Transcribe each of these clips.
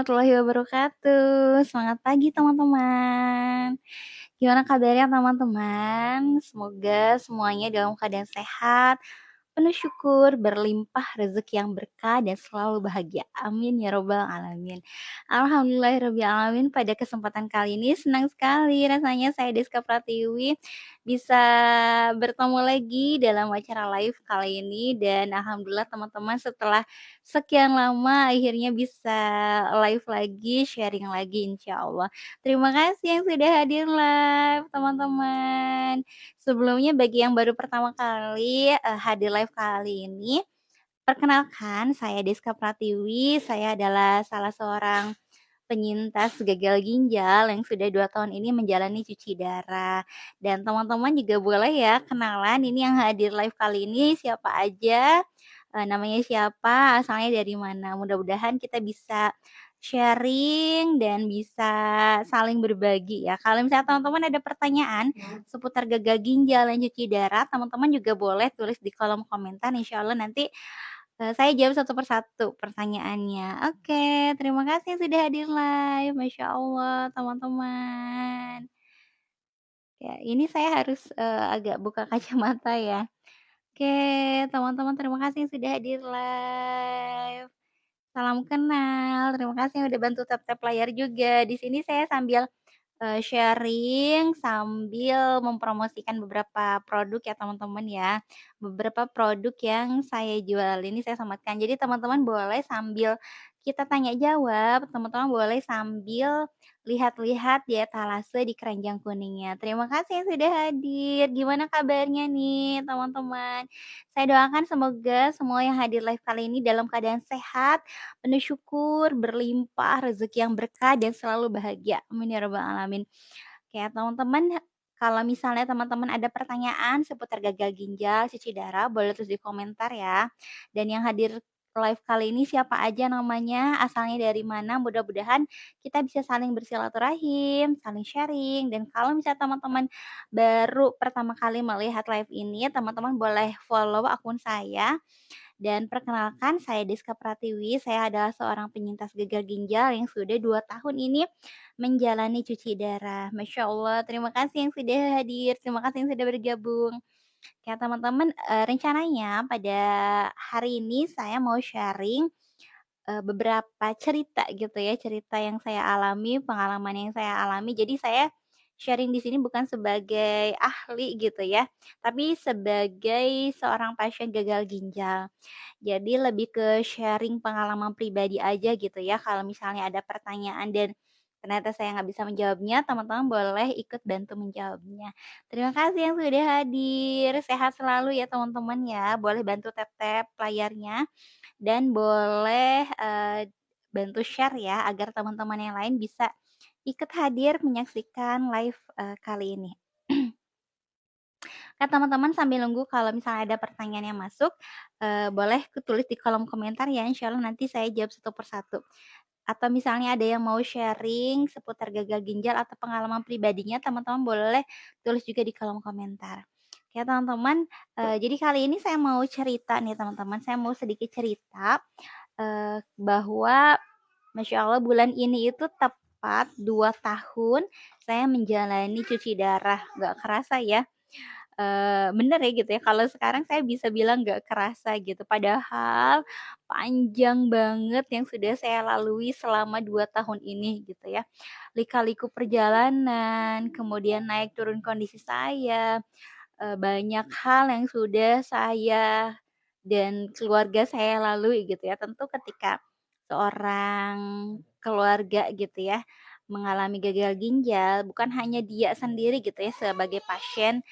Warahmatullahi wabarakatuh. Semangat pagi teman-teman. Gimana kabarnya teman-teman? Semoga semuanya dalam keadaan sehat, penuh syukur, berlimpah rezeki yang berkah dan selalu bahagia. Amin ya robbal alamin. Alhamdulillahirabbil alamin. Pada kesempatan kali ini senang sekali rasanya saya Deska Pratiwi bisa bertemu lagi dalam acara live kali ini, dan alhamdulillah teman-teman setelah sekian lama akhirnya bisa live lagi, sharing lagi insyaallah. Terima kasih yang sudah hadir live teman-teman. Sebelumnya bagi yang baru pertama kali hadir live kali ini, perkenalkan saya Deska Pratiwi, saya adalah salah seorang penyintas gagal ginjal yang sudah 2 tahun ini menjalani cuci darah. Dan teman-teman juga boleh ya kenalan ini yang hadir live kali ini siapa aja, namanya siapa, asalnya dari mana. Mudah-mudahan kita bisa sharing dan bisa saling berbagi ya. Kalau misalnya teman-teman ada pertanyaan seputar gagal ginjal dan cuci darah, teman-teman juga boleh tulis di kolom komentar, insya Allah nanti saya jawab satu persatu pertanyaannya. Oke, terima kasih sudah hadir live, Masya Allah teman-teman. Ya, ini saya harus, agak buka kacamata ya. Oke, teman-teman terima kasih sudah hadir live. Salam kenal, terima kasih yang udah bantu tap-tap layar juga. Di sini saya sambil sharing sambil mempromosikan beberapa produk ya teman-teman ya. Beberapa produk yang saya jual ini saya sematkan. Jadi teman-teman boleh sambil kita tanya jawab, teman-teman boleh sambil lihat-lihat di etalase di keranjang kuningnya. Terima kasih yang sudah hadir. Gimana kabarnya nih teman-teman? Saya doakan semoga semua yang hadir live kali ini dalam keadaan sehat, penuh syukur, berlimpah, rezeki yang berkah dan selalu bahagia. Amin ya rabbal alamin. Oke, teman-teman, kalau misalnya teman-teman ada pertanyaan seputar gagal ginjal, cuci darah, boleh tulis di komentar ya. Dan yang hadir live kali ini siapa aja namanya, asalnya dari mana, mudah-mudahan kita bisa saling bersilaturahim, saling sharing. Dan kalau misalnya teman-teman baru pertama kali melihat live ini, teman-teman boleh follow akun saya. Dan perkenalkan, saya Deska Pratiwi, saya adalah seorang penyintas gagal ginjal yang sudah 2 tahun ini menjalani cuci darah. Masya Allah, terima kasih yang sudah hadir, terima kasih yang sudah bergabung. Ya teman-teman, rencananya pada hari ini saya mau sharing beberapa cerita gitu ya, cerita yang saya alami, pengalaman yang saya alami. Jadi saya sharing di sini bukan sebagai ahli gitu ya, tapi sebagai seorang pasien gagal ginjal. Jadi lebih ke sharing pengalaman pribadi aja gitu ya. Kalau misalnya ada pertanyaan dan ternyata saya nggak bisa menjawabnya, teman-teman boleh ikut bantu menjawabnya. Terima kasih yang sudah hadir. Sehat selalu ya teman-teman ya. Boleh bantu tap-tap layarnya dan boleh bantu share ya agar teman-teman yang lain bisa ikut hadir menyaksikan live kali ini. Nah, teman-teman sambil nunggu kalau misalnya ada pertanyaan yang masuk, boleh tulis di kolom komentar ya, insya Allah nanti saya jawab satu persatu. Atau misalnya ada yang mau sharing seputar gagal ginjal atau pengalaman pribadinya, teman-teman boleh tulis juga di kolom komentar. Oke teman-teman, jadi kali ini saya mau cerita nih teman-teman, saya mau sedikit cerita, bahwa Masya Allah bulan ini itu tepat 2 tahun saya menjalani cuci darah, nggak kerasa ya. Bener ya gitu ya, kalau sekarang saya bisa bilang nggak kerasa gitu, padahal panjang banget yang sudah saya lalui selama 2 tahun ini gitu ya. Lika-liku perjalanan, kemudian naik turun kondisi saya, banyak hal yang sudah saya dan keluarga saya lalui gitu ya. Tentu ketika seorang keluarga gitu ya, mengalami gagal ginjal, bukan hanya dia sendiri gitu ya sebagai pasien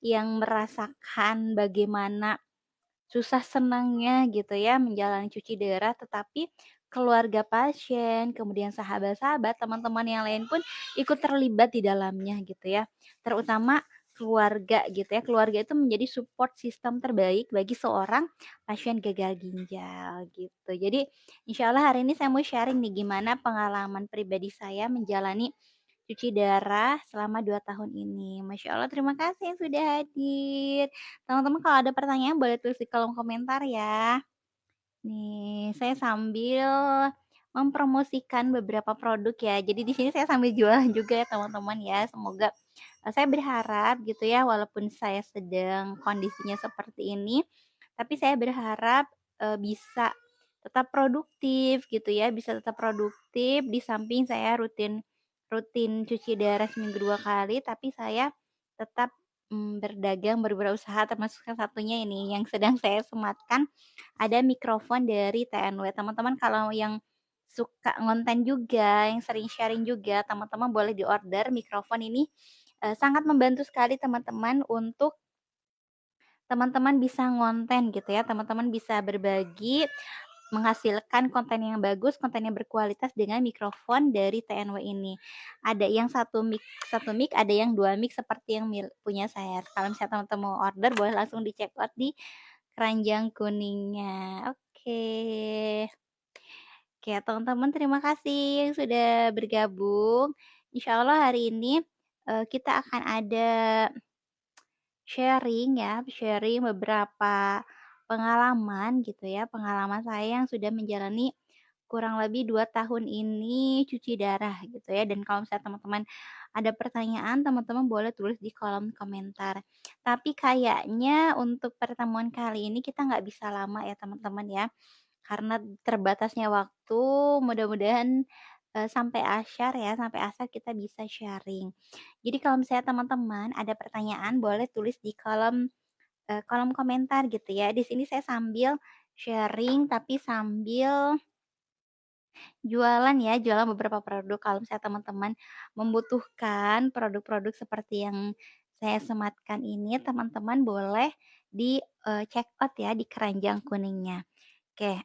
yang merasakan bagaimana susah senangnya gitu ya menjalani cuci darah, tetapi keluarga pasien, kemudian sahabat-sahabat, teman-teman yang lain pun ikut terlibat di dalamnya gitu ya. Terutama keluarga gitu ya. Keluarga itu menjadi support sistem terbaik bagi seorang pasien gagal ginjal gitu. Jadi insya Allah hari ini saya mau sharing nih gimana pengalaman pribadi saya menjalani cuci darah selama 2 tahun ini. Masya Allah, terima kasih yang sudah hadir. Teman-teman kalau ada pertanyaan boleh tulis di kolom komentar ya. Nih, saya sambil mempromosikan beberapa produk ya. Jadi di sini saya sambil jualan juga ya teman-teman ya. Semoga saya berharap gitu ya, walaupun saya sedang kondisinya seperti ini, tapi saya berharap bisa tetap produktif gitu ya, bisa tetap produktif di samping saya rutin rutin cuci darah seminggu 2 kali, tapi saya tetap berdagang, berwirausaha, termasuk salah satunya ini yang sedang saya sematkan, ada mikrofon dari TNW. Teman-teman kalau yang suka ngonten juga, yang sering sharing juga, teman-teman boleh di-order mikrofon ini, sangat membantu sekali teman-teman untuk teman-teman bisa ngonten gitu ya, teman-teman bisa berbagi, menghasilkan konten yang bagus, konten yang berkualitas dengan mikrofon dari TNW ini. Ada yang satu mic, ada yang 2 mic seperti yang punya saya. Kalau misalnya teman-teman mau order boleh langsung di-check out di keranjang kuningnya. Oke. Oke, teman-teman terima kasih yang sudah bergabung. Insya Allah hari ini kita akan ada sharing ya, sharing beberapa pengalaman gitu ya, pengalaman saya yang sudah menjalani kurang lebih 2 tahun ini cuci darah gitu ya. Dan kalau misalnya teman-teman ada pertanyaan, teman-teman boleh tulis di kolom komentar. Tapi kayaknya untuk pertemuan kali ini kita nggak bisa lama ya teman-teman ya. Karena terbatasnya waktu, mudah-mudahan, sampai asyar ya, sampai asar kita bisa sharing. Jadi kalau misalnya teman-teman ada pertanyaan boleh tulis di kolom komentar gitu ya. Di sini saya sambil sharing tapi sambil jualan ya, jualan beberapa produk. Kalau misalnya teman-teman membutuhkan produk-produk seperti yang saya sematkan ini, teman-teman boleh check out ya di keranjang kuningnya. Oke.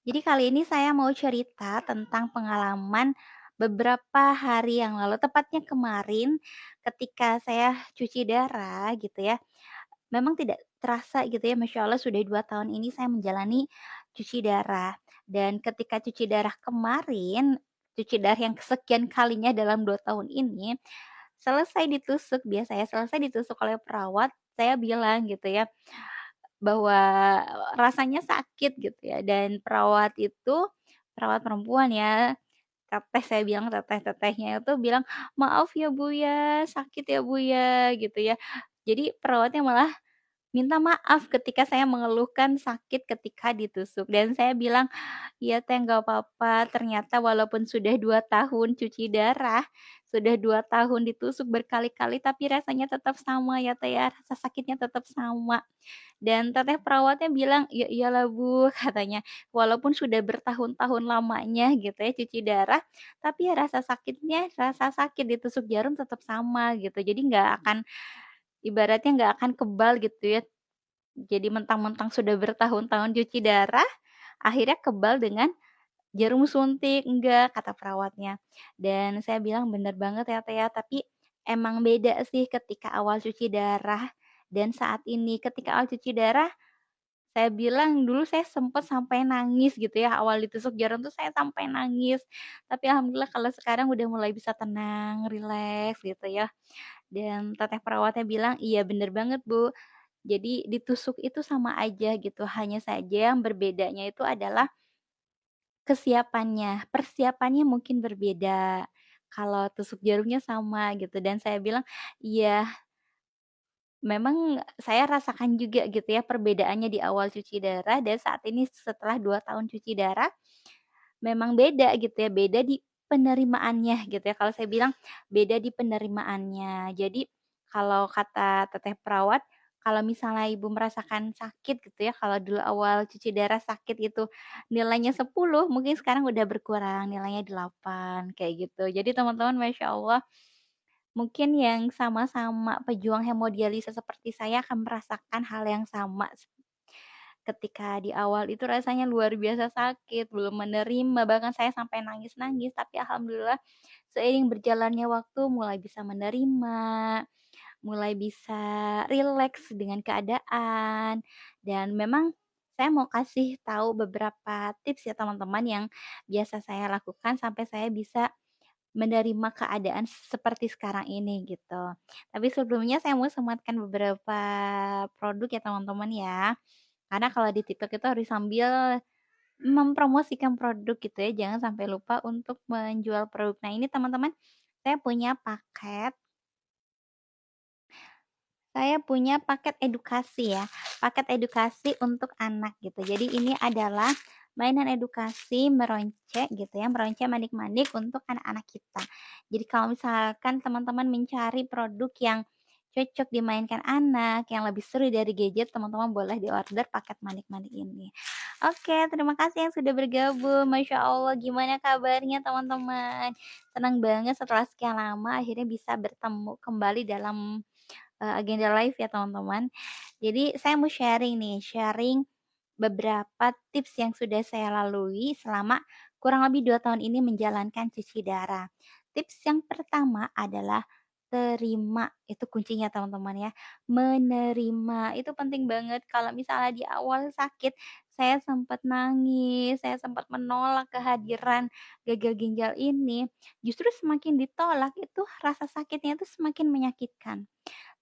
Jadi kali ini saya mau cerita tentang pengalaman beberapa hari yang lalu, tepatnya kemarin ketika saya cuci darah gitu ya. Memang tidak terasa gitu ya, Masya Allah sudah 2 tahun ini saya menjalani cuci darah. Dan ketika cuci darah kemarin, cuci darah yang kesekian kalinya dalam 2 tahun ini, selesai ditusuk, biasanya selesai ditusuk oleh perawat, saya bilang gitu ya, bahwa rasanya sakit gitu ya. Dan perawat itu, perawat perempuan ya, teteh saya bilang, teteh-tetehnya itu bilang, "Maaf ya Bu ya, sakit ya Bu ya," gitu ya. Jadi perawatnya malah minta maaf ketika saya mengeluhkan sakit ketika ditusuk dan saya bilang, "Iya Teh, nggak apa-apa." Ternyata walaupun sudah 2 tahun cuci darah, sudah 2 tahun ditusuk berkali-kali, tapi rasanya tetap sama ya Teh ya, rasa sakitnya tetap sama. Dan teteh perawatnya bilang, "Ya iyalah Bu," katanya, "walaupun sudah bertahun-tahun lamanya gitu ya cuci darah, tapi ya rasa sakitnya, rasa sakit ditusuk jarum tetap sama," gitu. Jadi nggak akan ibaratnya nggak akan kebal gitu ya. Jadi mentang-mentang sudah bertahun-tahun cuci darah, akhirnya kebal dengan jarum suntik, enggak, kata perawatnya. Dan saya bilang, "Bener banget ya, Teh, ya, tapi emang beda sih ketika awal cuci darah dan saat ini." Ketika awal cuci darah, saya bilang dulu saya sempet sampai nangis gitu ya, awal ditusuk jarum tuh saya sampai nangis. Tapi alhamdulillah kalau sekarang udah mulai bisa tenang, rileks gitu ya. Dan teteh perawatnya bilang, "Iya bener banget, Bu. Jadi ditusuk itu sama aja gitu, hanya saja yang berbedanya itu adalah kesiapannya, persiapannya mungkin berbeda. Kalau tusuk jarumnya sama gitu." Dan saya bilang, "Iya, memang saya rasakan juga gitu ya perbedaannya di awal cuci darah dan saat ini setelah 2 tahun cuci darah, memang beda gitu ya, beda di penerimaannya gitu ya." Kalau saya bilang beda di penerimaannya. Jadi kalau kata teteh perawat, kalau misalnya Ibu merasakan sakit gitu ya, kalau dulu awal cuci darah sakit itu nilainya 10 mungkin sekarang udah berkurang nilainya 8 kayak gitu. Jadi teman-teman Masya Allah, mungkin yang sama-sama pejuang hemodialisis seperti saya akan merasakan hal yang sama. Ketika di awal itu rasanya luar biasa sakit, belum menerima, bahkan saya sampai nangis-nangis, tapi alhamdulillah seiring berjalannya waktu mulai bisa menerima, mulai bisa rileks dengan keadaan, dan memang saya mau kasih tahu beberapa tips ya teman-teman yang biasa saya lakukan sampai saya bisa menerima keadaan seperti sekarang ini gitu. Tapi sebelumnya saya mau sematkan beberapa produk ya teman-teman ya. Karena kalau di TikTok itu harus sambil mempromosikan produk gitu ya, jangan sampai lupa untuk menjual produk. Nah ini teman-teman, saya punya paket saya punya paket edukasi ya, paket edukasi untuk anak gitu. Jadi ini adalah mainan edukasi meroncek gitu ya, meroncek manik-manik untuk anak-anak kita. Jadi kalau misalkan teman-teman mencari produk yang cocok dimainkan anak, yang lebih seru dari gadget, teman-teman boleh diorder paket manik-manik ini. Oke, terima kasih yang sudah bergabung. Masya Allah, gimana kabarnya teman-teman? Senang banget setelah sekian lama akhirnya bisa bertemu kembali dalam agenda live ya teman-teman. Jadi saya mau sharing nih, sharing beberapa tips yang sudah saya lalui selama kurang lebih 2 tahun ini menjalankan cuci darah. Tips yang pertama adalah terima, itu kuncinya teman-teman ya. Menerima, itu penting banget kalau misalnya di awal sakit, saya sempat nangis, saya sempat menolak kehadiran gagal ginjal ini, justru semakin ditolak itu rasa sakitnya itu semakin menyakitkan.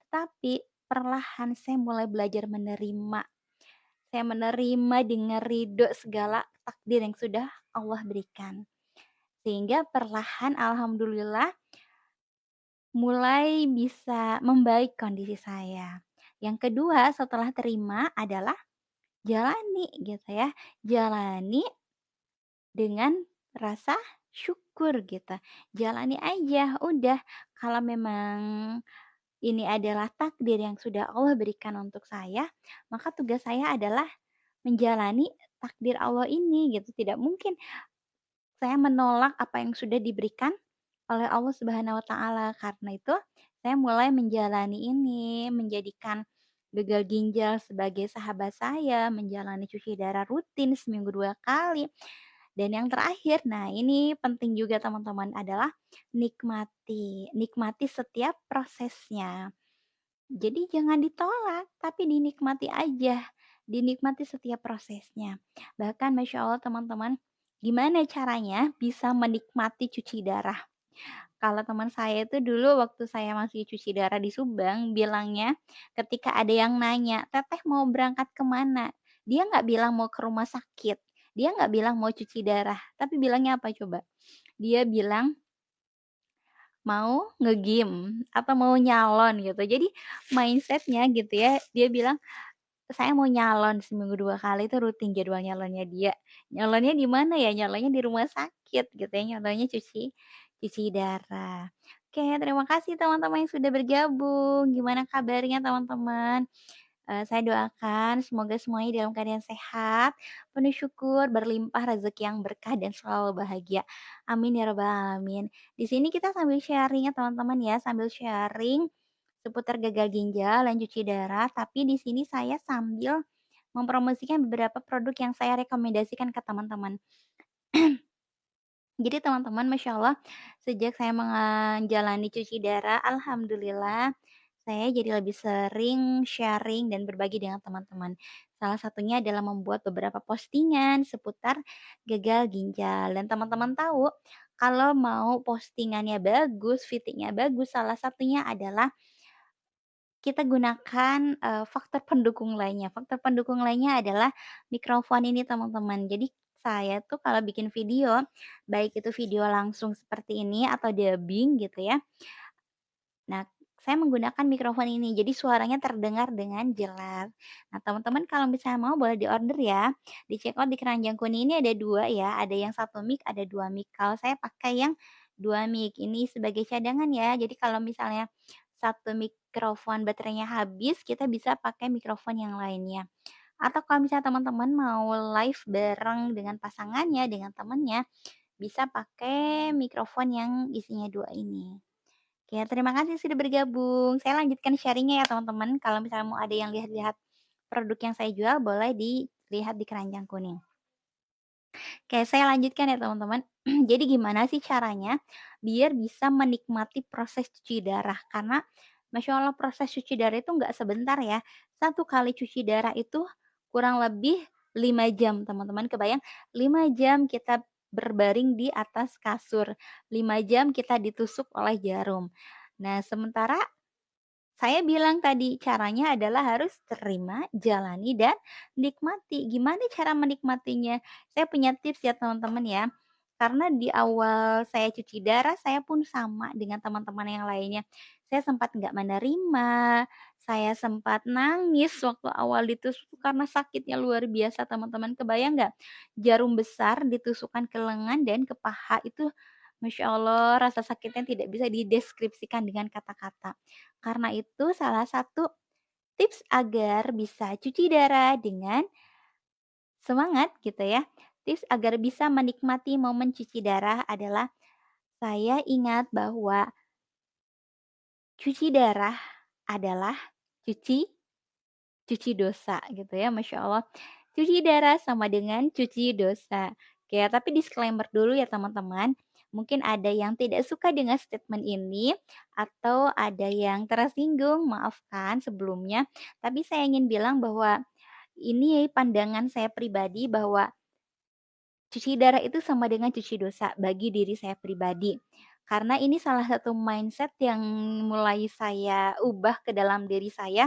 Tapi perlahan saya mulai belajar menerima. Saya menerima dengan ridho segala takdir yang sudah Allah berikan. Sehingga perlahan alhamdulillah mulai bisa membaik kondisi saya. Yang kedua setelah terima adalah jalani gitu ya. Jalani dengan rasa syukur gitu. Jalani aja udah kalau memang ini adalah takdir yang sudah Allah berikan untuk saya, maka tugas saya adalah menjalani takdir Allah ini gitu. Tidak mungkin saya menolak apa yang sudah diberikan oleh Allah Subhanahu wa taala. Karena itu saya mulai menjalani ini, menjadikan gagal ginjal sebagai sahabat saya, menjalani cuci darah rutin seminggu 2 kali. Dan yang terakhir, nah ini penting juga teman-teman adalah nikmati, nikmati setiap prosesnya. Jadi jangan ditolak, tapi dinikmati aja. Dinikmati setiap prosesnya. Bahkan Masya Allah teman-teman, gimana caranya bisa menikmati cuci darah? Kalau teman saya itu dulu waktu saya masih cuci darah di Subang, bilangnya ketika ada yang nanya, "Teteh mau berangkat kemana?" Dia nggak bilang mau ke rumah sakit, dia nggak bilang mau cuci darah, tapi bilangnya apa coba? Dia bilang mau nge-gym atau mau nyalon gitu. Jadi mindsetnya gitu ya, dia bilang, "Saya mau nyalon seminggu 2 kali itu rutin jadwal nyalonnya dia." Nyalonnya di mana ya? Nyalonnya di rumah sakit gitu ya, nyalonnya cuci cuci darah. Oke, terima kasih teman-teman yang sudah bergabung. Gimana kabarnya teman-teman? Saya doakan semoga semuanya dalam keadaan sehat, penuh syukur, berlimpah rezeki yang berkah dan selalu bahagia. Amin ya rabbal alamin. Di sini kita sambil sharing ya teman-teman ya, sambil sharing seputar gagal ginjal dan cuci darah, tapi di sini saya sambil mempromosikan beberapa produk yang saya rekomendasikan ke teman-teman. Jadi teman-teman, Masya Allah, sejak saya menjalani cuci darah, alhamdulillah saya jadi lebih sering sharing dan berbagi dengan teman-teman. Salah satunya adalah membuat beberapa postingan seputar gagal ginjal. Dan teman-teman tahu, kalau mau postingannya bagus, fittingnya bagus, salah satunya adalah kita gunakan, faktor pendukung lainnya. Faktor pendukung lainnya adalah mikrofon ini teman-teman. Jadi saya tuh kalau bikin video, baik itu video langsung seperti ini atau dubbing gitu ya. Nah, saya menggunakan mikrofon ini, jadi suaranya terdengar dengan jelas. Nah, teman-teman kalau misalnya mau boleh diorder ya. Di checkout di keranjang kuning ini ada 2 ya, ada yang satu mic, ada 2 mic. Kalau saya pakai yang 2 mic, ini sebagai cadangan ya. Jadi kalau misalnya satu mikrofon baterainya habis, kita bisa pakai mikrofon yang lainnya. Atau kalau misalnya teman-teman mau live bareng dengan pasangannya, dengan temannya, bisa pakai mikrofon yang isinya 2 ini. Oke, terima kasih sudah bergabung. Saya lanjutkan sharingnya ya teman-teman. Kalau misalnya mau ada yang lihat-lihat produk yang saya jual, boleh dilihat di keranjang kuning. Oke, saya lanjutkan ya teman-teman. Jadi gimana sih caranya biar bisa menikmati proses cuci darah? Karena Masya Allah proses cuci darah itu nggak sebentar ya. Satu kali cuci darah itu kurang lebih 5 jam teman-teman. Kebayang 5 jam kita berbaring di atas kasur. 5 jam kita ditusuk oleh jarum. Nah sementara Saya bilang tadi, caranya adalah harus terima, jalani, dan nikmati. Gimana cara menikmatinya? Saya punya tips ya teman-teman ya. Karena di awal saya cuci darah, saya pun sama dengan teman-teman yang lainnya. Saya sempat nggak menerima, saya sempat nangis waktu awal ditusuk karena sakitnya luar biasa teman-teman. Kebayang nggak? Jarum besar ditusukkan ke lengan dan ke paha itu, Masya Allah, rasa sakitnya tidak bisa dideskripsikan dengan kata-kata. Karena itu salah satu tips agar bisa cuci darah dengan semangat gitu ya. Tips agar bisa menikmati momen cuci darah adalah saya ingat bahwa cuci darah adalah cuci cuci dosa gitu ya, Masya Allah. Cuci darah sama dengan cuci dosa. Oke, tapi disclaimer dulu ya teman-teman. Mungkin ada yang tidak suka dengan statement ini atau ada yang tersinggung, maafkan sebelumnya. Tapi saya ingin bilang bahwa ini pandangan saya pribadi bahwa cuci darah itu sama dengan cuci dosa bagi diri saya pribadi. Karena ini salah satu mindset yang mulai saya ubah ke dalam diri saya.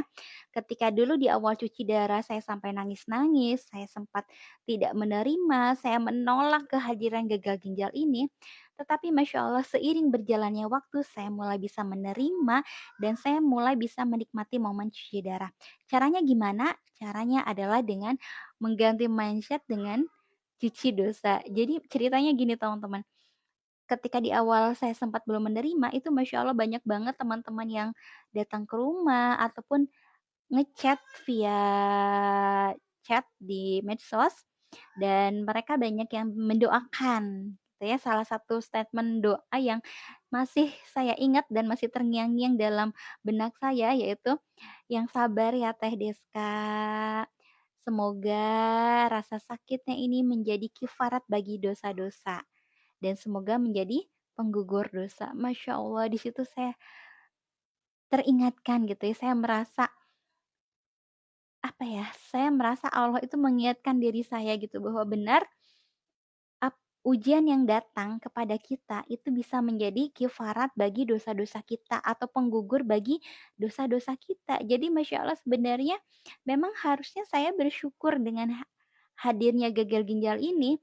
Ketika dulu di awal cuci darah saya sampai nangis-nangis, saya sempat tidak menerima, saya menolak kehadiran gagal ginjal ini. Tetapi Masya Allah seiring berjalannya waktu saya mulai bisa menerima dan saya mulai bisa menikmati momen cuci darah. Caranya gimana? Caranya adalah dengan mengganti mindset dengan cuci dosa. Jadi ceritanya gini teman-teman, ketika di awal saya sempat belum menerima itu Masya Allah banyak banget teman-teman yang datang ke rumah ataupun ngechat via chat di medsos dan mereka banyak yang mendoakan gitu ya. Salah satu statement doa yang masih saya ingat dan masih terngiang-ngiang dalam benak saya yaitu, "Yang sabar ya Teh Deska. Semoga rasa sakitnya ini menjadi kifarat bagi dosa-dosa dan semoga menjadi penggugur dosa." Masya Allah di situ saya teringatkan gitu ya, saya merasa apa ya, saya merasa Allah itu mengingatkan diri saya gitu bahwa benar ujian yang datang kepada kita itu bisa menjadi kifarat bagi dosa-dosa kita atau penggugur bagi dosa-dosa kita. Jadi Masya Allah sebenarnya memang harusnya saya bersyukur dengan hadirnya gagal ginjal ini.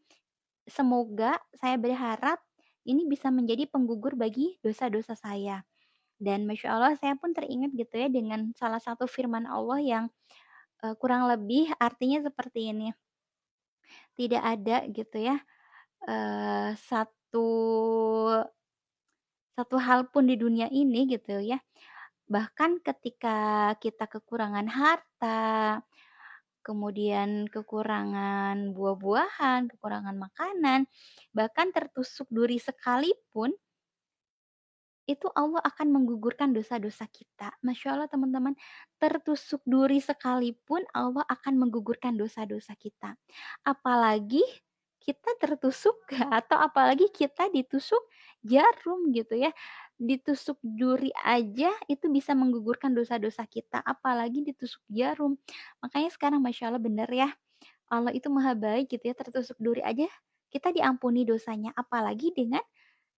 Semoga saya berharap ini bisa menjadi penggugur bagi dosa-dosa saya. Dan Masya Allah saya pun teringat gitu ya dengan salah satu firman Allah yang kurang lebih artinya seperti ini, tidak ada gitu ya, satu satu hal pun di dunia ini gitu ya, bahkan ketika kita kekurangan harta, kemudian kekurangan buah-buahan, kekurangan makanan, bahkan tertusuk duri sekalipun itu Allah akan menggugurkan dosa-dosa kita. Masya Allah teman-teman, tertusuk duri sekalipun Allah akan menggugurkan dosa-dosa kita. Apalagi kita tertusuk atau apalagi kita ditusuk jarum gitu ya. Ditusuk duri aja itu bisa menggugurkan dosa-dosa kita, apalagi ditusuk jarum. Makanya sekarang Masya Allah benar ya, Allah itu maha baik gitu ya, tertusuk duri aja kita diampuni dosanya, apalagi dengan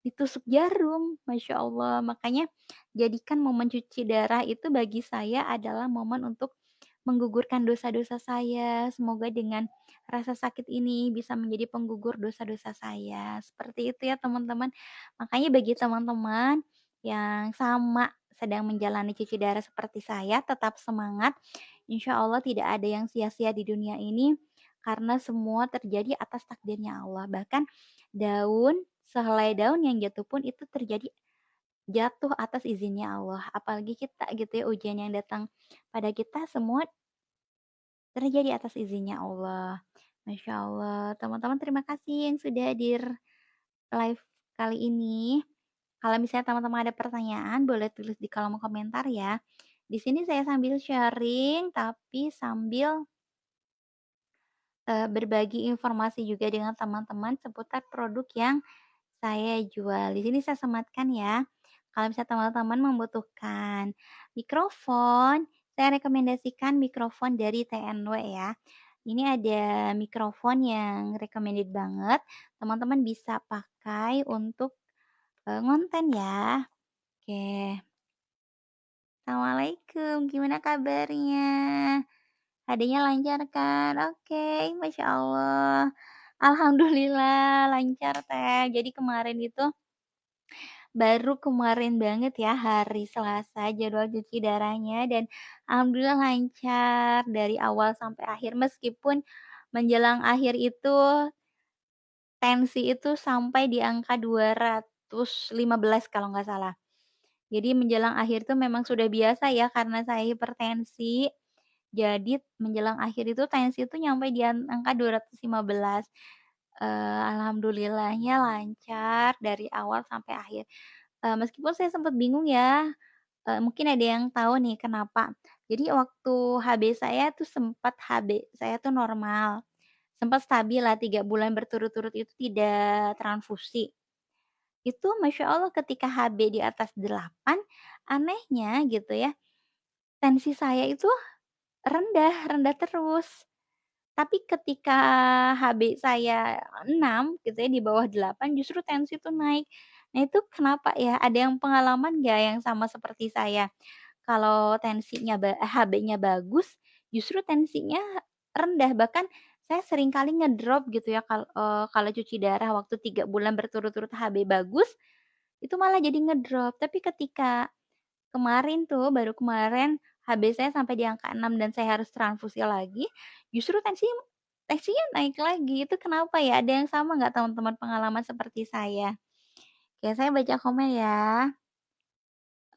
ditusuk jarum, Masya Allah. Makanya jadikan momen cuci darah itu bagi saya adalah momen untuk menggugurkan dosa-dosa saya. Semoga dengan rasa sakit ini bisa menjadi penggugur dosa-dosa saya. Seperti itu ya teman-teman. Makanya bagi teman-teman yang sama sedang menjalani cuci darah seperti saya, tetap semangat. Insya Allah tidak ada yang sia-sia di dunia ini karena semua terjadi atas takdirnya Allah. Bahkan sehelai daun yang jatuh pun itu terjadi jatuh atas izinnya Allah. Apalagi kita gitu ya, ujian yang datang pada kita semua terjadi atas izinnya Allah. Masya Allah. Teman-teman terima kasih yang sudah hadir live kali ini. Kalau misalnya teman-teman ada pertanyaan boleh tulis di kolom komentar ya. Di sini saya sambil sharing tapi sambil berbagi informasi juga dengan teman-teman seputar produk yang saya jual. Di sini saya sematkan ya. Kalau misalnya teman-teman membutuhkan mikrofon, saya rekomendasikan mikrofon dari TNW ya. Ini ada mikrofon yang recommended banget. Teman-teman bisa pakai untuk ngonten ya. Oke. Assalamualaikum, gimana kabarnya? HD-nya lancar kan? Oke, masya Allah. Alhamdulillah lancar Teh. Jadi kemarin itu baru kemarin banget ya hari Selasa jadwal cuci darahnya dan alhamdulillah lancar dari awal sampai akhir meskipun menjelang akhir itu tensi itu sampai di angka 215 kalau nggak salah. Jadi menjelang akhir itu memang sudah biasa ya karena saya hipertensi, jadi menjelang akhir itu tensi itu nyampe di angka 215. Alhamdulillahnya lancar dari awal sampai akhir. Meskipun saya sempat bingung ya, mungkin ada yang tahu nih kenapa. Jadi waktu HB saya tuh sempat HB saya tuh normal, sempat stabil lah 3 bulan berturut-turut itu tidak transfusi. Itu Masya Allah ketika HB di atas 8, anehnya gitu ya, tensi saya itu rendah rendah terus. Tapi ketika HB saya 6 gitu ya, di bawah 8 justru tensi itu naik. Nah itu kenapa ya? Ada yang pengalaman nggak yang sama seperti saya? Kalau tensinya HB-nya bagus, justru tensinya rendah, bahkan saya sering kali ngedrop gitu ya kalau cuci darah waktu 3 bulan berturut-turut HB bagus, itu malah jadi ngedrop. Tapi ketika kemarin tuh, baru kemarin HB saya sampai di angka 6 dan saya harus transfusi lagi, justru tensinya naik lagi, itu kenapa ya? Ada yang sama nggak teman-teman pengalaman seperti saya? Oke, saya baca komen ya.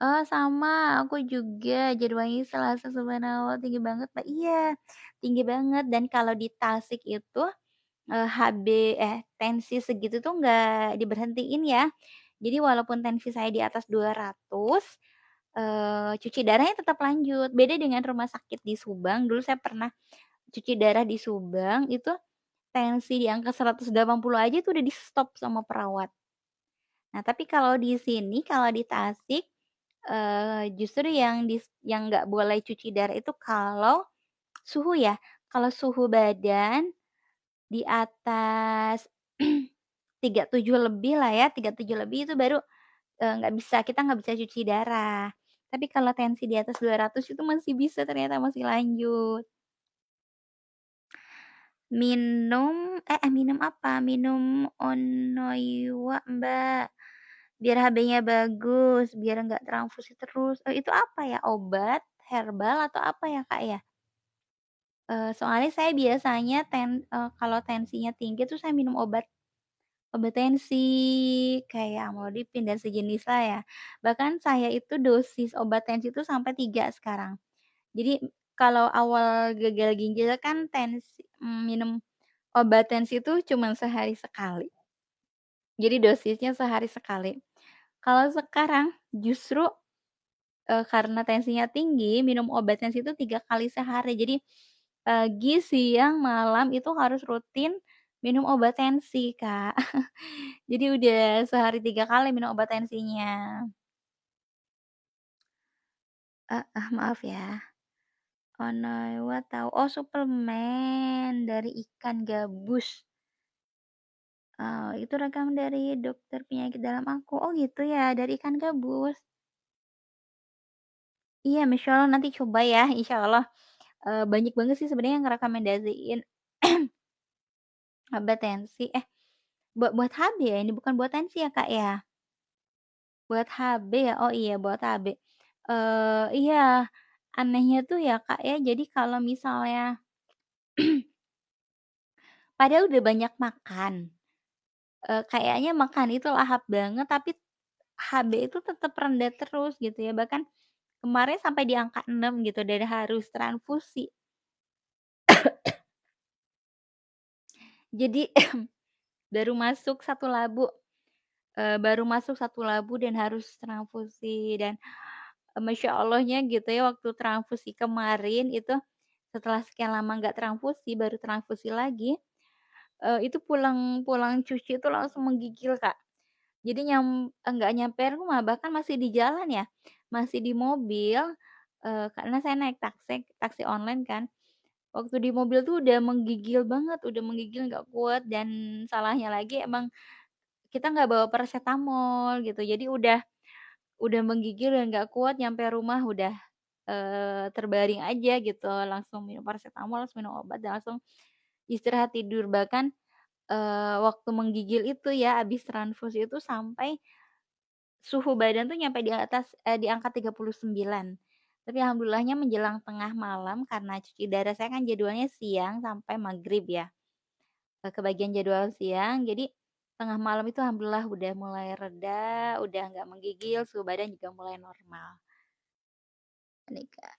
Oh, sama, aku juga jadwalnya Selasa Subhanallah tinggi banget, Mbak. Iya, tinggi banget dan kalau di Tasik itu, HB tensi segitu tuh nggak diberhentiin ya. Jadi walaupun tensi saya di atas 200, cuci darahnya tetap lanjut. Beda dengan rumah sakit di Subang, dulu saya pernah cuci darah di Subang, itu tensi di angka 180 aja itu udah di-stop sama perawat. Nah, tapi kalau di sini, kalau di Tasik, justru yang nggak boleh cuci darah itu kalau suhu ya, kalau suhu badan di atas 37 lebih lah ya, 37 lebih itu baru, kita nggak bisa cuci darah. Tapi kalau tensi di atas 200 itu masih bisa ternyata masih lanjut. Minum apa? Minum Onoiwa, Mbak. Biar HB-nya bagus, biar nggak transfusi terus. Itu apa ya? Obat herbal atau apa ya, Kak, ya? Soalnya saya biasanya kalau tensinya tinggi tuh saya minum obat obat tensi, kayak amlodipin dan sejenislah ya. Bahkan saya itu dosis obat tensi itu sampai 3 sekarang. Jadi kalau awal gagal ginjal kan minum obat tensi itu cuman sehari sekali. Jadi dosisnya sehari sekali. Kalau sekarang justru, karena tensinya tinggi, minum obat tensi itu 3 kali sehari. Jadi pagi, siang, malam itu harus rutin minum obat tensi, Kak. Jadi udah sehari 3 kali minum obat tensinya. Maaf ya. Onewa tahu. Oh, suplemen dari ikan gabus. Itu rekam dari dokter penyakit dalam aku. Oh gitu ya, dari ikan gabus. Iya, Masya Allah nanti coba ya, insya Allah. Banyak banget sih sebenarnya yang ngerekomendasiin obat tensi buat buat HB ya ini bukan buat tensi ya, Kak, ya? Buat HB ya? Oh iya buat HB. Iya, anehnya tuh ya, Kak, ya, jadi kalau misalnya padahal udah banyak makan, kayaknya makan itu lahap banget tapi HB itu tetap rendah terus gitu ya, bahkan kemarin sampai di angka 6 gitu dan harus transfusi. Jadi baru masuk satu labu dan harus transfusi dan, Masya Allahnya gitu ya waktu transfusi kemarin itu, setelah sekian lama nggak transfusi, baru transfusi lagi, itu pulang pulang cuci itu langsung menggigil, Kak. Jadi nggak nyampe rumah, bahkan masih di jalan ya, masih di mobil, karena saya naik taksi taksi online kan, waktu di mobil tuh udah menggigil banget, udah menggigil nggak kuat dan salahnya lagi emang kita nggak bawa paracetamol gitu, jadi udah menggigil dan nggak kuat nyampe rumah udah, terbaring aja gitu, langsung minum paracetamol, langsung minum obat dan langsung istirahat tidur. Bahkan, waktu menggigil itu ya, habis transfusi itu sampai suhu badan tuh nyampe di angka 39. Tapi alhamdulillahnya menjelang tengah malam karena cuci darah saya kan jadwalnya siang sampai maghrib ya, kebagian jadwal siang, jadi tengah malam itu alhamdulillah udah mulai reda, udah nggak menggigil, suhu badan juga mulai normal. Ini Kak.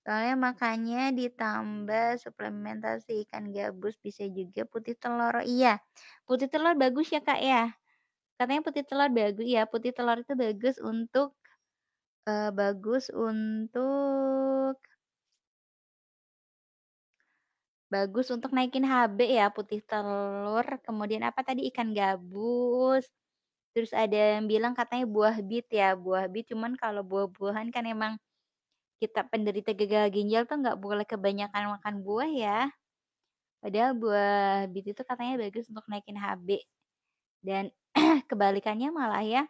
Soalnya makannya ditambah suplementasi ikan gabus, bisa juga putih telur. Iya, putih telur bagus ya, Kak, ya? Katanya putih telur iya, putih telur itu bagus untuk naikin HB ya, putih telur, kemudian apa tadi, ikan gabus, terus ada yang bilang katanya buah bit ya, buah bit, cuman kalau buah-buahan kan emang kita penderita gagal ginjal tuh nggak boleh kebanyakan makan buah ya. Padahal buah bit itu katanya bagus untuk naikin HB dan kebalikannya malah ya,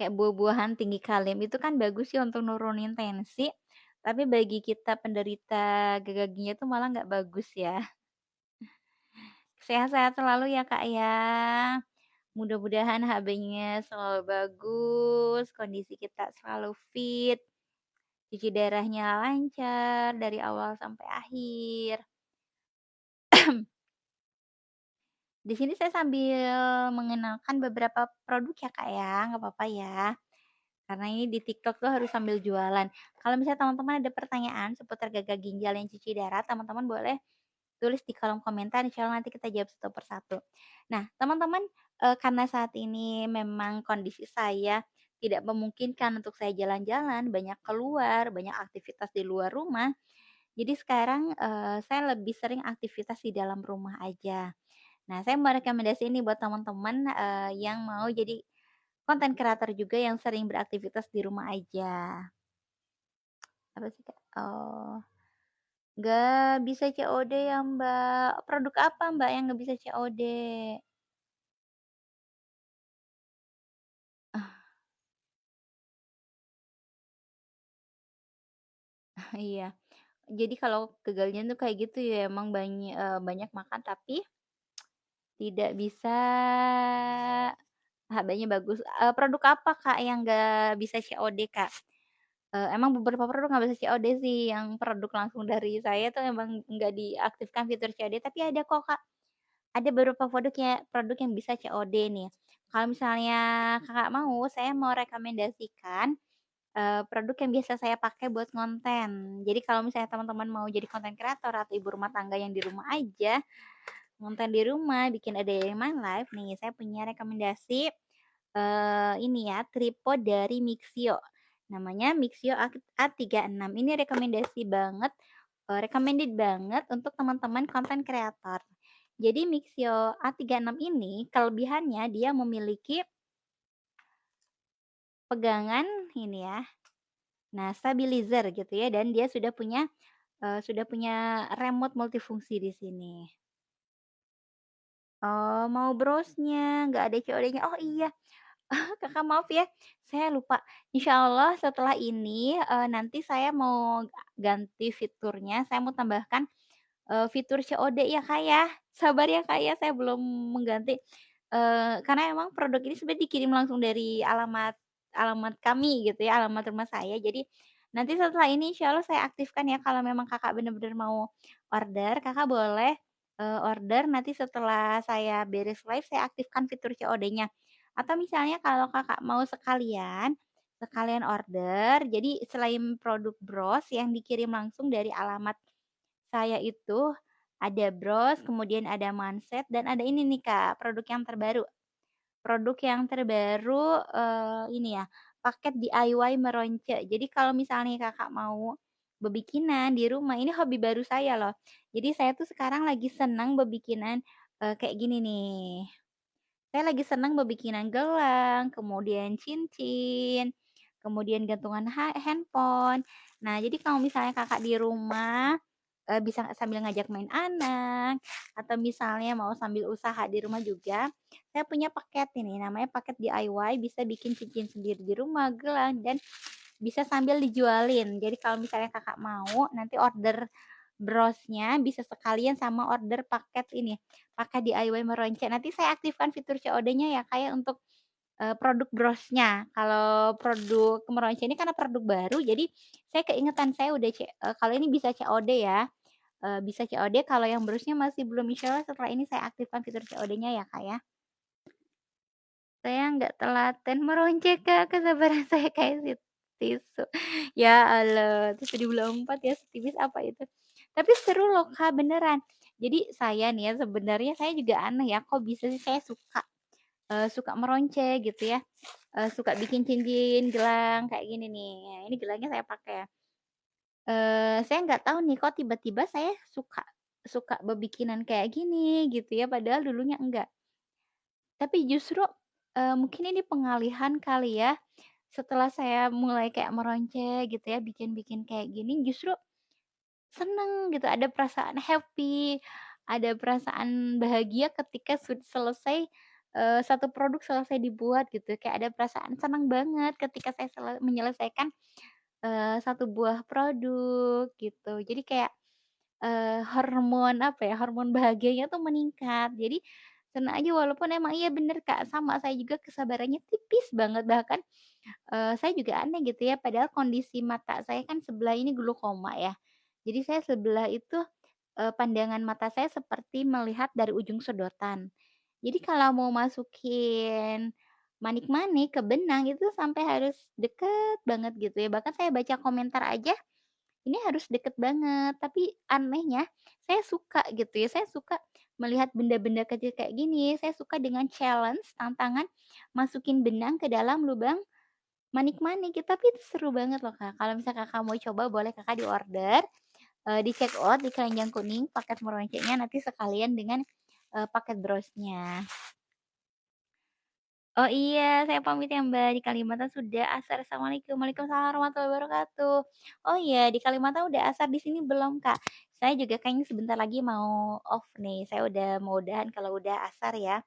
kayak buah-buahan tinggi kalium itu kan bagus ya untuk nurunin tensi, tapi bagi kita penderita gagal ginjal itu malah nggak bagus ya. Sehat-sehat selalu ya Kak ya. Mudah-mudahan HB-nya selalu bagus, kondisi kita selalu fit, cuci darahnya lancar dari awal sampai akhir. Di sini saya sambil mengenalkan beberapa produk ya Kak ya, nggak apa-apa ya. Karena ini di TikTok tuh harus sambil jualan. Kalau misalnya teman-teman ada pertanyaan seputar gagal ginjal yang cuci darah, teman-teman boleh tulis di kolom komentar, insya Allah nanti kita jawab satu persatu. Nah, teman-teman, karena saat ini memang kondisi saya tidak memungkinkan untuk saya jalan-jalan, banyak keluar, banyak aktivitas di luar rumah. Jadi sekarang, saya lebih sering aktivitas di dalam rumah aja. Nah, saya mau rekomendasi ini buat teman-teman, yang mau jadi konten kreator juga yang sering beraktivitas di rumah aja. Apa sih, Kak? Oh, nggak bisa COD ya, Mbak. Produk apa, Mbak, yang nggak bisa COD? Iya. Jadi kalau kegalnya tuh kayak gitu ya, emang banyak makan tapi tidak bisa HB-nya bagus. Produk apa, Kak, yang nggak bisa COD, Kak? Emang beberapa produk nggak bisa COD sih, yang produk langsung dari saya tuh emang nggak diaktifkan fitur COD, tapi ada kok, Kak. Ada beberapa produk yang bisa COD nih. Kalau misalnya Kakak mau, saya mau rekomendasikan, produk yang biasa saya pakai buat konten. Jadi kalau misalnya teman-teman mau jadi konten kreator atau ibu rumah tangga yang di rumah aja, konten di rumah, bikin ada yang main live nih, saya punya rekomendasi, ini ya, tripod dari Mixio. Namanya Mixio A36. Ini rekomendasi banget, recommended banget untuk teman-teman konten kreator. Jadi Mixio A36 ini kelebihannya dia memiliki pegangan ini ya, nah stabilizer gitu ya dan dia sudah punya remote multifungsi di sini. Oh, mau browse-nya, nggak ada COD-nya. Oh iya, Kakak maaf ya, saya lupa. Insya Allah setelah ini, nanti saya mau ganti fiturnya, saya mau tambahkan, fitur COD ya, Kak, ya. Sabar ya, Kak, ya, saya belum mengganti, karena emang produk ini sebenarnya dikirim langsung dari alamat alamat kami gitu ya, alamat rumah saya. Jadi nanti setelah ini insya Allah saya aktifkan ya, kalau memang Kakak benar-benar mau order, Kakak boleh, order nanti setelah saya beres live saya aktifkan fitur COD-nya. Atau misalnya kalau Kakak mau sekalian sekalian order, jadi selain produk bros yang dikirim langsung dari alamat saya itu, ada bros, kemudian ada manset, dan ada ini nih Kak, produk yang terbaru. Produk yang terbaru, ini ya, paket DIY meronce. Jadi kalau misalnya Kakak mau bebikinan di rumah, ini hobi baru saya loh. Jadi saya tuh sekarang lagi senang bebikinan, kayak gini nih. Saya lagi senang bebikinan gelang, kemudian cincin, kemudian gantungan handphone. Nah, jadi kalau misalnya Kakak di rumah, bisa sambil ngajak main anak, atau misalnya mau sambil usaha di rumah juga, saya punya paket ini, namanya paket DIY, bisa bikin cincin sendiri di rumah, gelang, dan bisa sambil dijualin. Jadi kalau misalnya Kakak mau, nanti order brosnya bisa sekalian sama order paket ini, paket DIY meronce. Nanti saya aktifkan fitur COD-nya ya, kayak untuk produk brosnya. Kalau produk meronce ini karena produk baru, jadi saya keingetan saya udah kalau ini bisa COD ya, bisa COD, kalau yang brosnya masih belum, insyaallah setelah ini saya aktifkan fitur COD-nya ya, Kak, ya. Saya nggak telaten meronce, Kak, kesabaran saya kayak tisu. Ya Allah, tisu di bulan 4 ya, setipis apa itu. Tapi seru loh, Kak, beneran. Jadi saya nih ya, sebenarnya saya juga aneh ya, kok bisa sih saya suka meronce gitu ya, suka bikin cincin, gelang kayak gini nih. Nah, ini gelangnya saya pakai ya. Saya nggak tahu nih kok tiba-tiba saya suka suka bebikinan kayak gini gitu ya, padahal dulunya enggak. Tapi justru, mungkin ini pengalihan kali ya, setelah saya mulai kayak meronce gitu ya, bikin-bikin kayak gini, justru seneng gitu, ada perasaan happy, ada perasaan bahagia ketika selesai, satu produk selesai dibuat gitu, kayak ada perasaan senang banget ketika saya menyelesaikan, satu buah produk gitu. Jadi kayak, hormon apa ya, hormon bahagianya tuh meningkat. Jadi senang aja walaupun emang iya bener Kak, sama saya juga kesabarannya tipis banget, bahkan saya juga aneh gitu ya, padahal kondisi mata saya kan sebelah ini glukoma ya. Jadi saya sebelah itu, pandangan mata saya seperti melihat dari ujung sedotan. Jadi kalau mau masukin manik-manik ke benang itu sampai harus deket banget gitu ya, bahkan saya baca komentar aja, ini harus deket banget. Tapi anehnya saya suka gitu ya, saya suka melihat benda-benda kecil kayak gini, saya suka dengan challenge, tantangan masukin benang ke dalam lubang manik-manik gitu, tapi itu seru banget loh, Kak. Kalau misal Kakak mau coba boleh Kakak di-order, di-check out di keranjang kuning paket meroncenya nanti sekalian dengan, paket brosnya. Oh iya, saya pamit ya Mbak, di Kalimantan sudah asar. Assalamualaikum. Waalaikumsalam warahmatullahi wabarakatuh. Oh iya, di Kalimantan udah asar, di sini belum, Kak. Saya juga kayaknya sebentar lagi mau off nih, saya udah mau udahan kalau udah asar ya.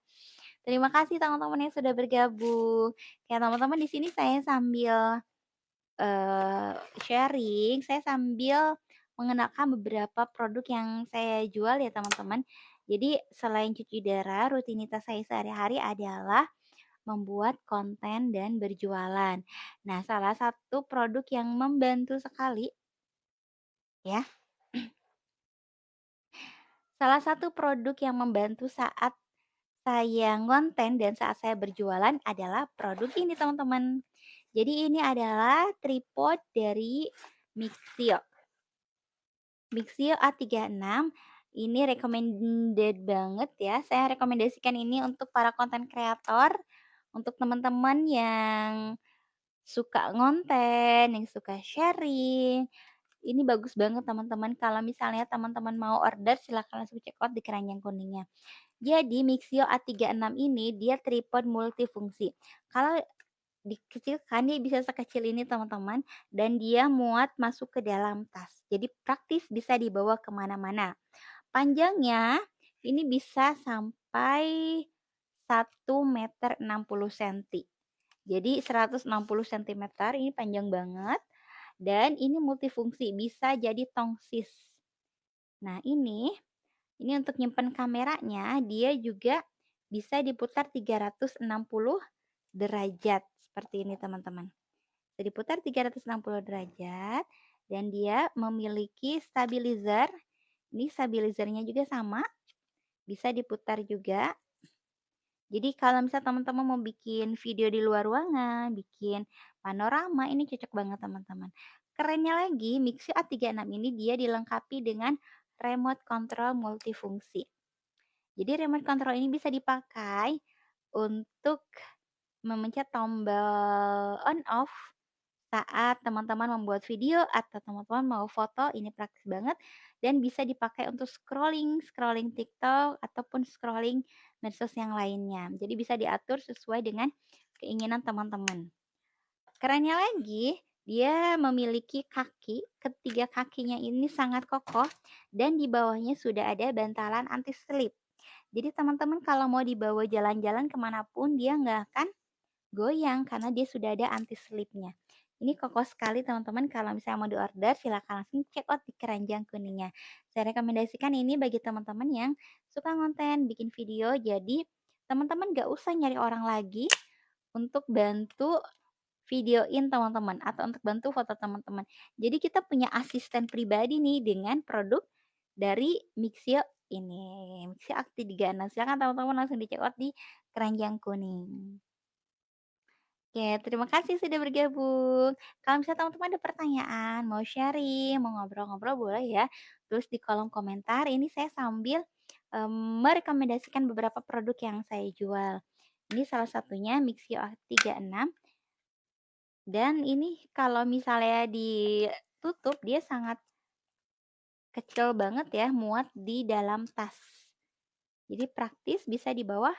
Terima kasih teman-teman yang sudah bergabung. Ya teman-teman, di sini saya sambil Eee, sharing, saya sambil mengenalkan beberapa produk yang saya jual ya teman-teman. Jadi selain cuci darah, rutinitas saya sehari-hari adalah membuat konten dan berjualan. Nah, salah satu produk yang membantu sekali ya, salah satu produk yang membantu saat saya ngonten dan saat saya berjualan adalah produk ini teman-teman. Jadi ini adalah tripod dari Mixio. Mixio A36 ini recommended banget ya. Saya rekomendasikan ini untuk para konten kreator, untuk teman-teman yang suka ngonten, yang suka sharing. Ini bagus banget teman-teman. Kalau misalnya teman-teman mau order silahkan langsung check out di keranjang kuningnya. Jadi Mixio A36 ini dia tripod multifungsi. Kalau dikecilkan dia bisa sekecil ini teman-teman, dan dia muat masuk ke dalam tas. Jadi praktis bisa dibawa kemana mana. Panjangnya ini bisa sampai 1,60 meter. Jadi 160 cm ini panjang banget dan ini multifungsi bisa jadi tongsis. Nah, ini untuk nyimpen kameranya dia juga bisa diputar 360 derajat seperti ini teman-teman. Bisa diputar 360 derajat dan dia memiliki stabilizer. Ini stabilizernya juga sama, bisa diputar juga. Jadi kalau misal teman-teman mau bikin video di luar ruangan, bikin panorama, ini cocok banget teman-teman. Kerennya lagi, Mixio A36 ini dia dilengkapi dengan remote control multifungsi. Jadi remote control ini bisa dipakai untuk memencet tombol on off saat teman-teman membuat video atau teman-teman mau foto, ini praktis banget dan bisa dipakai untuk scrolling TikTok ataupun scrolling medsos yang lainnya. Jadi bisa diatur sesuai dengan keinginan teman-teman. Kerennya lagi, Dia memiliki kaki, ketiga kakinya ini sangat kokoh dan di bawahnya sudah ada bantalan anti slip. Jadi teman-teman kalau mau dibawa jalan-jalan kemanapun dia nggak akan goyang karena dia sudah ada anti slipnya. Ini kokoh sekali teman-teman, kalau misalnya mau diorder silakan langsung check out di keranjang kuningnya. Saya rekomendasikan ini bagi teman-teman yang suka ngonten, bikin video, jadi teman-teman gak usah nyari orang lagi untuk bantu videoin teman-teman atau untuk bantu foto teman-teman. Jadi kita punya asisten pribadi nih dengan produk dari Mixio ini. Mixio Akti 36. Silakan teman-teman langsung di check out di keranjang kuning. Oke, terima kasih sudah bergabung. Kalau misalnya teman-teman ada pertanyaan, mau sharing, mau ngobrol-ngobrol boleh ya. Terus di kolom komentar ini saya sambil merekomendasikan beberapa produk yang saya jual. Ini salah satunya Mixio A36 dan ini kalau misalnya ditutup dia sangat kecil banget ya, muat di dalam tas. Jadi praktis bisa dibawa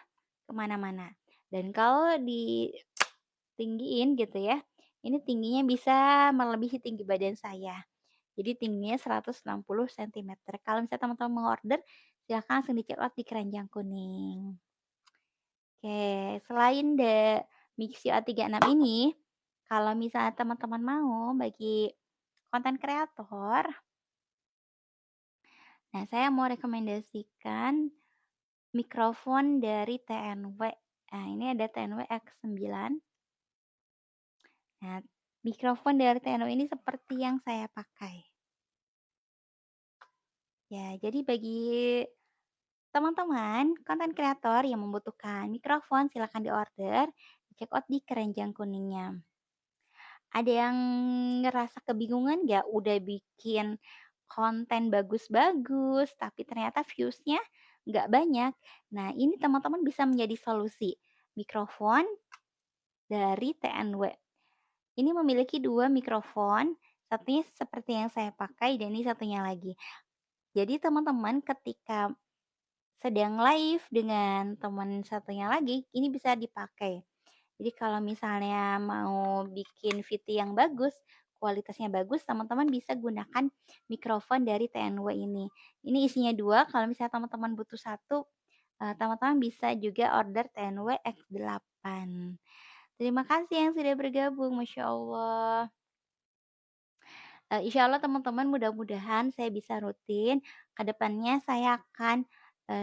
kemana-mana. Dan kalau ditinggiin gitu ya, ini tingginya bisa melebihi tinggi badan saya. Jadi tingginya 160 cm. Kalau misalnya teman-teman mau order, silahkan langsung di check out di keranjang kuning. Oke, selain Mixio A36 ini, kalau misalnya teman-teman mau bagi konten kreator, nah saya mau rekomendasikan mikrofon dari TNW. Nah, ini ada TNW X9. Nah, mikrofon dari TNW ini seperti yang saya pakai. Ya, jadi bagi teman-teman konten kreator yang membutuhkan mikrofon silahkan diorder, check out di keranjang kuningnya. Ada yang ngerasa kebingungan nggak? Udah bikin konten bagus-bagus, tapi ternyata views-nya nggak banyak. Nah, ini teman-teman bisa menjadi solusi. Mikrofon dari TNW. Ini memiliki dua mikrofon, satunya seperti yang saya pakai dan ini satunya lagi. Jadi teman-teman ketika sedang live dengan teman satunya lagi, ini bisa dipakai. Jadi kalau misalnya mau bikin VT yang bagus, kualitasnya bagus, teman-teman bisa gunakan mikrofon dari TNW ini. Ini isinya dua, kalau misalnya teman-teman butuh satu, teman-teman bisa juga order TNW X8. Terima kasih yang sudah bergabung, Masya Allah. Insya Allah teman-teman mudah-mudahan saya bisa rutin, ke depannya saya akan,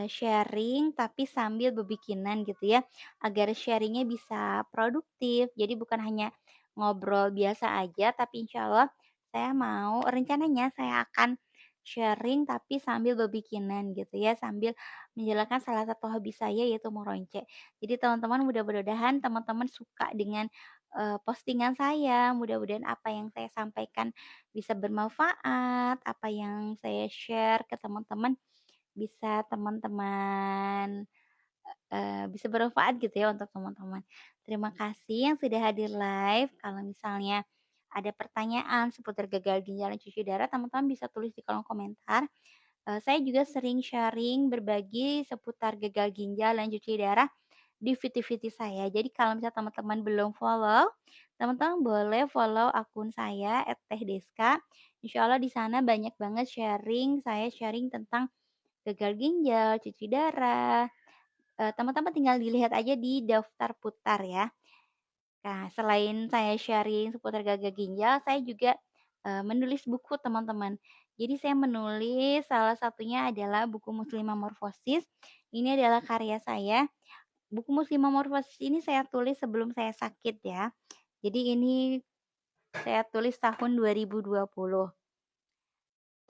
sharing tapi sambil berbikinan gitu ya, agar sharingnya bisa produktif. Jadi bukan hanya ngobrol biasa aja, tapi insya Allah saya mau rencananya saya akan sharing tapi sambil berbikinan gitu ya, sambil menjalankan salah satu hobi saya yaitu meronce. Jadi teman-teman mudah-mudahan teman-teman suka dengan, postingan saya, mudah-mudahan apa yang saya sampaikan bisa bermanfaat, apa yang saya share ke teman-teman bisa teman-teman, bisa bermanfaat gitu ya untuk teman-teman. Terima kasih yang sudah hadir live. Kalau misalnya ada pertanyaan seputar gagal ginjal dan cuci darah, teman-teman bisa tulis di kolom komentar. Saya juga sering sharing berbagi seputar gagal ginjal dan cuci darah di VT-VT saya. Jadi kalau misalnya teman-teman belum follow, teman-teman boleh follow akun saya @tehdeska. Insya Allah di sana banyak banget sharing, saya sharing tentang gagal ginjal, cuci darah. Teman-teman tinggal dilihat aja di daftar putar ya. Nah, selain saya sharing seputar gagal ginjal, saya juga, menulis buku teman-teman. Jadi saya menulis salah satunya adalah buku Muslimah Morfosis. Ini adalah karya saya. Buku Muslimah Morfosis ini saya tulis sebelum saya sakit ya. Jadi ini saya tulis tahun 2020.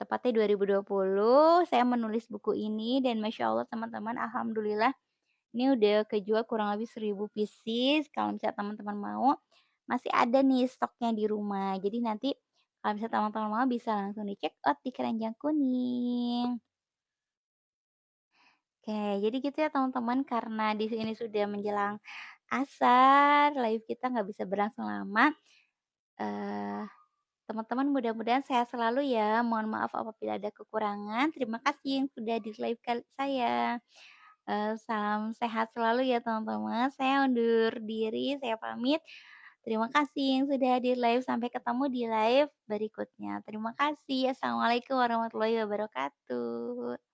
Tepatnya 2020 saya menulis buku ini dan Masya Allah teman-teman alhamdulillah ini udah kejual kurang lebih 1000 pieces. Kalau misalnya teman-teman mau, masih ada nih stoknya di rumah. Jadi nanti kalau misalnya teman-teman mau bisa langsung di-check out di keranjang kuning. Oke, jadi gitu ya teman-teman, karena di sini sudah menjelang asar, live kita nggak bisa berlangsung lama. Eh, Teman-teman mudah-mudahan sehat selalu ya. Mohon maaf apabila ada kekurangan. Terima kasih yang sudah di live kali saya. Salam sehat selalu ya teman-teman. Saya undur diri, saya pamit. Terima kasih yang sudah hadir live, sampai ketemu di live berikutnya. Terima kasih. Assalamualaikum warahmatullahi wabarakatuh.